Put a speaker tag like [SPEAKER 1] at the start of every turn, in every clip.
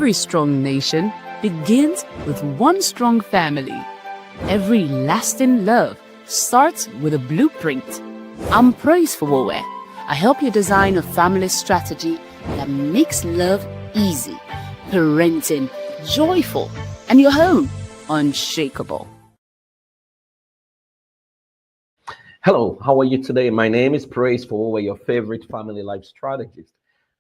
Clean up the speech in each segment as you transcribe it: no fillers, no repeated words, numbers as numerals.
[SPEAKER 1] Every strong nation begins with one strong family. Every lasting love starts with a blueprint. I'm Praise for Wowe. I help you design a family strategy that makes love easy, parenting joyful, and your home unshakable.
[SPEAKER 2] Hello, how are you today? My name is Praise for your favorite family life strategist.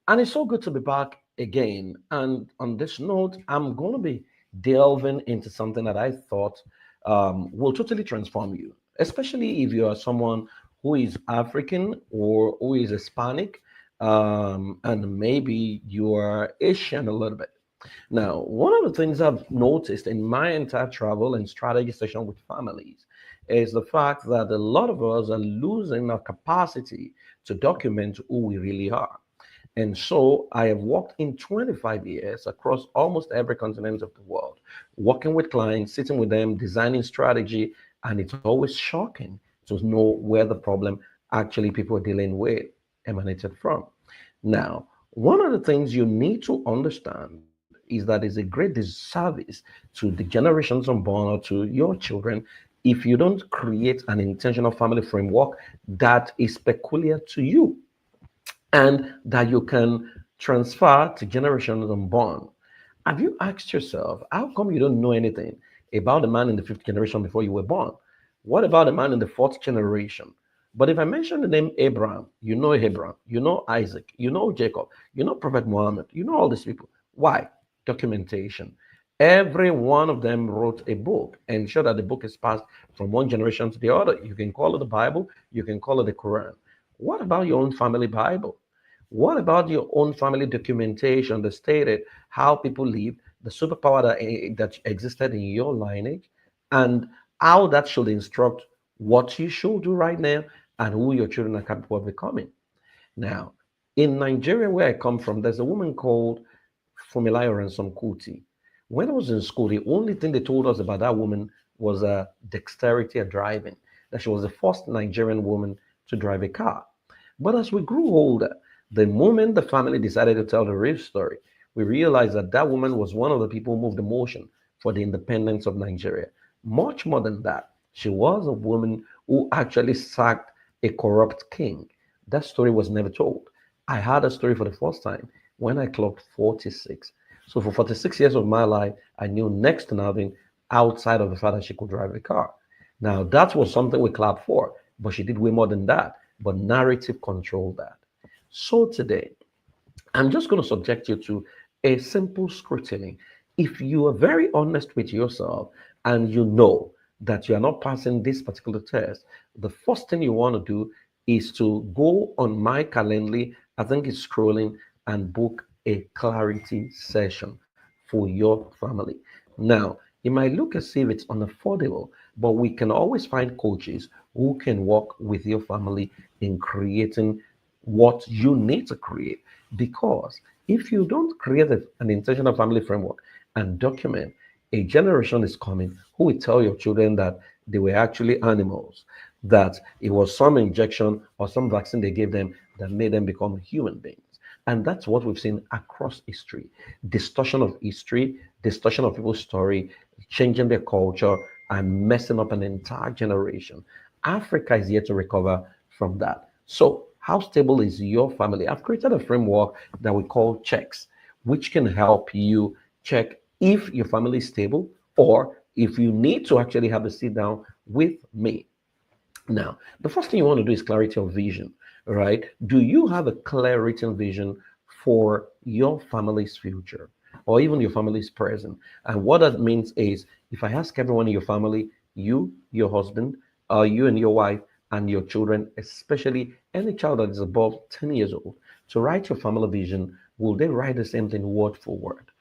[SPEAKER 2] And it's so good to be back again. And on this note, I'm going to be delving into something that I thought will totally transform you, especially if you are someone who is African or who is Hispanic, and maybe you are Asian a little bit. Now, one of the things I've noticed in my entire travel and strategy session with families is the fact that a lot of us are losing our capacity to document who we really are. And so I have worked in 25 years across almost every continent of the world, working with clients, sitting with them, designing strategy, and it's always shocking to know where the problem actually people are dealing with emanated from. Now, one of the things you need to understand is that it's a great disservice to the generations unborn or to your children if you don't create an intentional family framework that is peculiar to you and that you can transfer to generations unborn. Have you asked yourself, how come you don't know anything about the man in the fifth generation before you were born? What about the man in the fourth generation? But if I mention the name Abraham, you know Abraham, you know Isaac, you know Jacob, you know Prophet Muhammad, you know all these people. Why? Documentation. Every one of them wrote a book and ensure that the book is passed from one generation to the other. You can call it the Bible, you can call it the Quran. What about your own family Bible? What about your own family documentation that stated how people lived, the superpower that existed in your lineage, and how that should instruct what you should do right now and who your children are capable of becoming? Now, in Nigeria, where I come from, there's a woman called Fumilayo Ransom Kuti. When I was in school, the only thing they told us about that woman was dexterity at driving, that she was the first Nigerian woman to drive a car. But as we grew older, the moment the family decided to tell the real story, we realized that that woman was one of the people who moved the motion for the independence of Nigeria. Much more than that, she was a woman who actually sacked a corrupt king. That story was never told. I heard a story for the first time when I clocked 46. So for 46 years of my life, I knew next to nothing outside of the fact that she could drive a car. Now, that was something we clapped for, but she did way more than that. But narrative controlled that. So today, I'm just going to subject you to a simple scrutiny. If you are very honest with yourself and you know that you are not passing this particular test, the first thing you want to do is to go on my Calendly, I think it's scrolling, and book a clarity session for your family. Now, it might look as if it's unaffordable, but we can always find coaches who can work with your family in creating what you need to create. Because if you don't create an intentional family framework and document, a generation is coming who will tell your children that they were actually animals, that it was some injection or some vaccine they gave them that made them become human beings. And that's what we've seen across history: distortion of history, distortion of people's story, changing their culture, and messing up an entire generation. Africa is yet to recover from that. So, how stable is your family? I've created a framework that we call checks, which can help you check if your family is stable or if you need to actually have a sit down with me. Now, the first thing you want to do is clarity of vision, right? Do you have a clear written vision for your family's future or even your family's present? And what that means is if I ask everyone in your family, you, your husband, you and your wife, and your children, especially any child that is above 10 years old, to write your family vision, will they write the same thing word for word?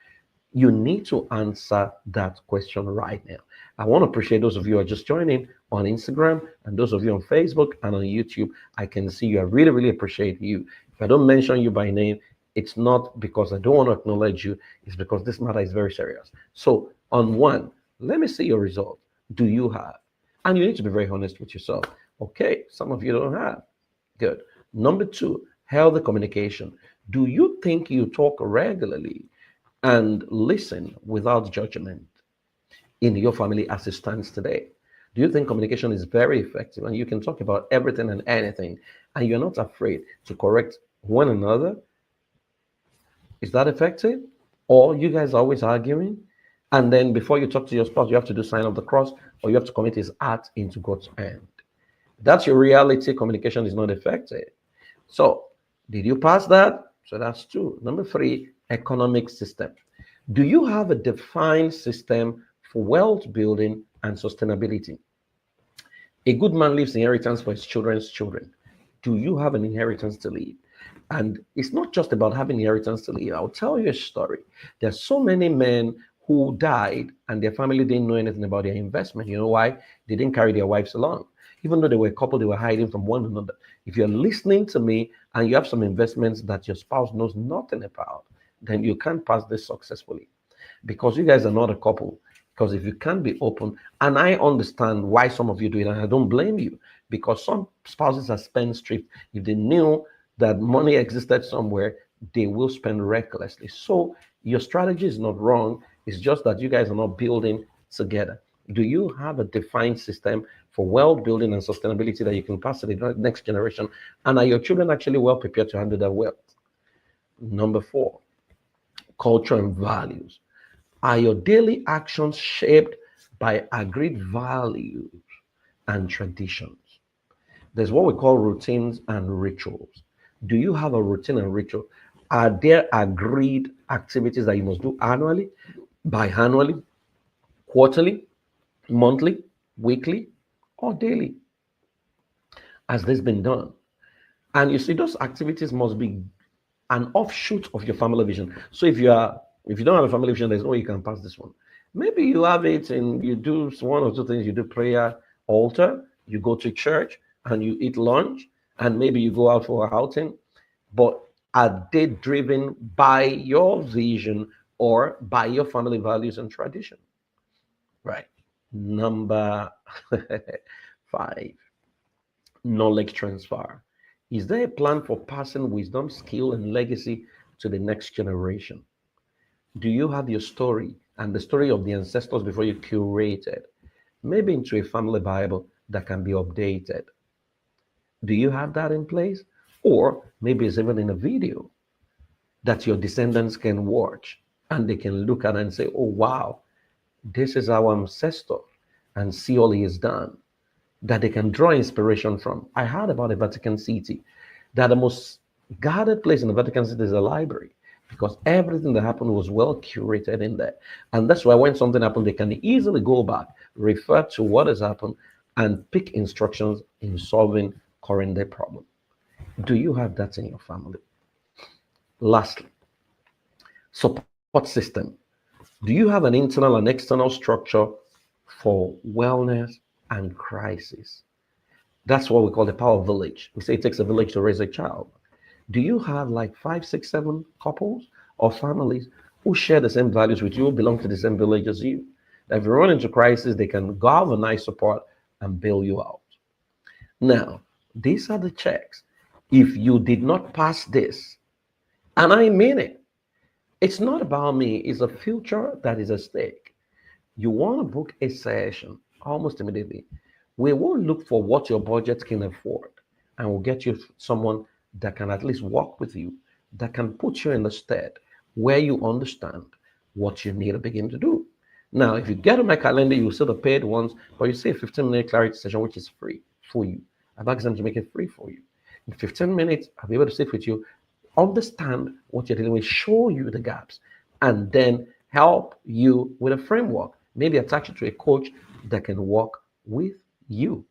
[SPEAKER 2] You need to answer that question right now. I want to appreciate those of you who are just joining on Instagram and those of you on Facebook and on YouTube. I can see you. I really, really appreciate you. If I don't mention you by name, it's not because I don't want to acknowledge you. It's because this matter is very serious. So on one, let me see your result. Do you have? And you need to be very honest with yourself. Okay, some of you don't have. Good. Number two, healthy communication. Do you think you talk regularly? and listen without judgment in your family as it stands today? Do you think communication is very effective and you can talk about everything and anything and you're not afraid to correct one another? Is that effective? Or you guys are always arguing? And then before you talk to your spouse, you have to do sign of the cross or you have to commit his heart into God's hand. That's your reality. Communication is not effective. So, did you pass that? So that's two. Number three, economic system. Do you have a defined system for wealth building and sustainability? A good man leaves inheritance for his children's children. Do you have an inheritance to leave? And it's not just about having inheritance to leave. I'll tell you a story. There are so many men who died and their family didn't know anything about their investment. You know why? They didn't carry their wives along. Even though they were a couple, they were hiding from one another. If you're listening to me and you have some investments that your spouse knows nothing about, then you can't pass this successfully because you guys are not a couple. Because if you can't be open, and I understand why some of you do it, and I don't blame you, because some spouses are spendthrift. If they knew that money existed somewhere, they will spend recklessly. So your strategy is not wrong. It's just that you guys are not building together. Do you have a defined system for wealth building and sustainability that you can pass to the next generation? And are your children actually well prepared to handle that wealth? Number four, culture and values. Are your daily actions shaped by agreed values and traditions? There's what we call routines and rituals. Do you have a routine and ritual? Are there agreed activities that you must do annually, biannually, quarterly, monthly, weekly, or daily? Has this been done? And you see, those activities must be an offshoot of your family vision. So if you don't have a family vision, there's no way you can pass this one. Maybe you have it and you do one or two things. You do prayer, altar, you go to church and you eat lunch, and maybe you go out for a outing. But are they driven by your vision or by your family values and tradition? Right. Number five, knowledge transfer. Is there a plan for passing wisdom, skill, and legacy to the next generation? Do you have your story and the story of the ancestors before you curate it, maybe into a family Bible that can be updated? Do you have that in place? Or maybe it's even in a video that your descendants can watch and they can look at and say, oh, wow, this is our ancestor, and see all he has done, that they can draw inspiration from. I heard about the Vatican City, that the most guarded place in the Vatican City is a library because everything that happened was well curated in there. And that's why when something happened, they can easily go back, refer to what has happened, and pick instructions in solving current day problem. Do you have that in your family? Lastly, support system. Do you have an internal and external structure for wellness and crisis? That's what we call the power village. We say it takes a village to raise a child. Do you have like 5, 6, 7 couples or families who share the same values with you, belong to the same village as you? That if you run into crisis, they can galvanize support and bail you out. Now, these are the checks. If you did not pass this, and I mean it, it's not about me, it's a future that is at stake. You want to book a session almost immediately. We will look for what your budget can afford and we'll get you someone that can at least work with you, that can put you in the stead where you understand what you need to begin to do. Now, if you get on my calendar, you will see the paid ones, but you see a 15-minute clarity session, which is free for you. I've asked them to make it free for you. In 15 minutes, I'll be able to sit with you, understand what you're dealing with, show you the gaps, and then help you with a framework. Maybe attach you to a coach that can work with you.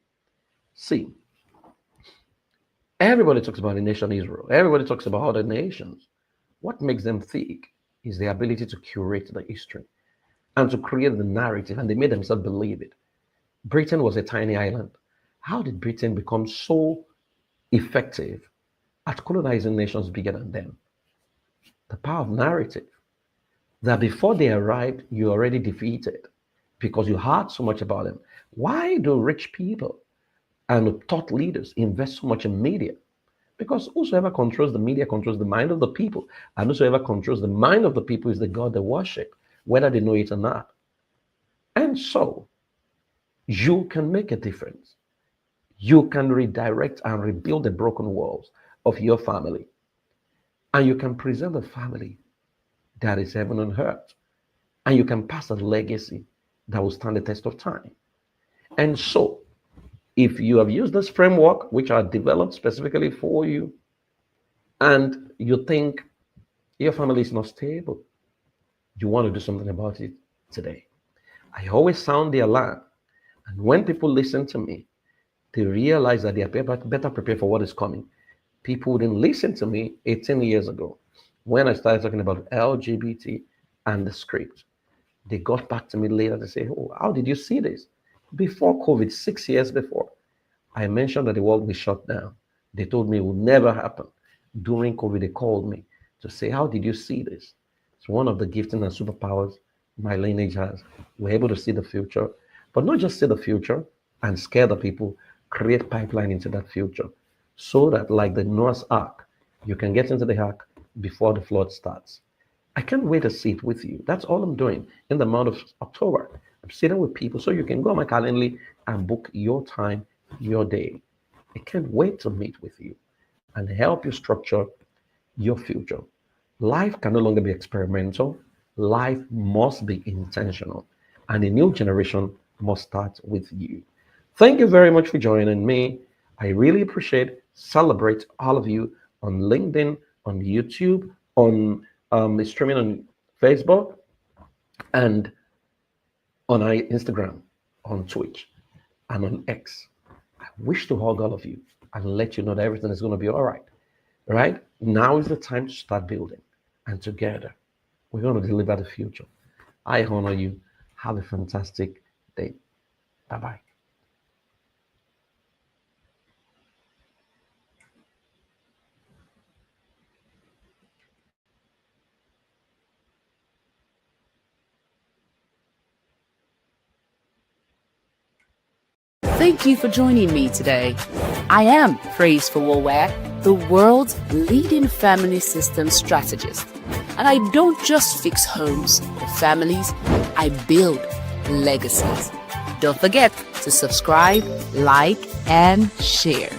[SPEAKER 2] See, everybody talks about the nation Israel. Everybody talks about other nations. What makes them thick is the ability to curate the history and to create the narrative, and they made themselves believe it. Britain was a tiny island. How did Britain become so effective at colonizing nations bigger than them? The power of narrative. That before they arrived, you already defeated because you heard so much about them. Why do rich people and thought leaders invest so much in media? Because whosoever controls the media controls the mind of the people. And whosoever controls the mind of the people is the God they worship, whether they know it or not. And so, you can make a difference. You can redirect and rebuild the broken walls of your family. And you can present a family that is heaven on earth. And you can pass a legacy that will stand the test of time. And so, if you have used this framework, which are developed specifically for you, and you think your family is not stable, you want to do something about it today. I always sound the alarm. And when people listen to me, they realize that they are better prepared for what is coming. People didn't listen to me 18 years ago when I started talking about LGBT and the script. They got back to me later to say, oh, how did you see this? Before COVID, 6 years before, I mentioned that the world will shut down. They told me it would never happen. During COVID, they called me to say, how did you see this? It's one of the gifting and superpowers my lineage has. We're able to see the future, but not just see the future and scare the people, create pipeline into that future so that, like the Noah's Ark, you can get into the ark before the flood starts. I can't wait to see it with you. That's all I'm doing in the month of October. I'm sitting with people so you can go on my Calendly and book your time, your day. I can't wait to meet with you and help you structure your future. Life can no longer be experimental. Life must be intentional. And a new generation must start with you. Thank you very much for joining me. I really appreciate, celebrate all of you on LinkedIn, on YouTube, on streaming on Facebook, and on Instagram, on Twitch, and on X. I wish to hug all of you and let you know that everything is going to be all right. Right? Now is the time to start building. And together, we're going to deliver the future. I honor you. Have a fantastic day. Bye-bye.
[SPEAKER 1] Thank you for joining me today. I am Praise for Warware, the world's leading family system strategist. And I don't just fix homes or families, I build legacies. Don't forget to subscribe, like, and share.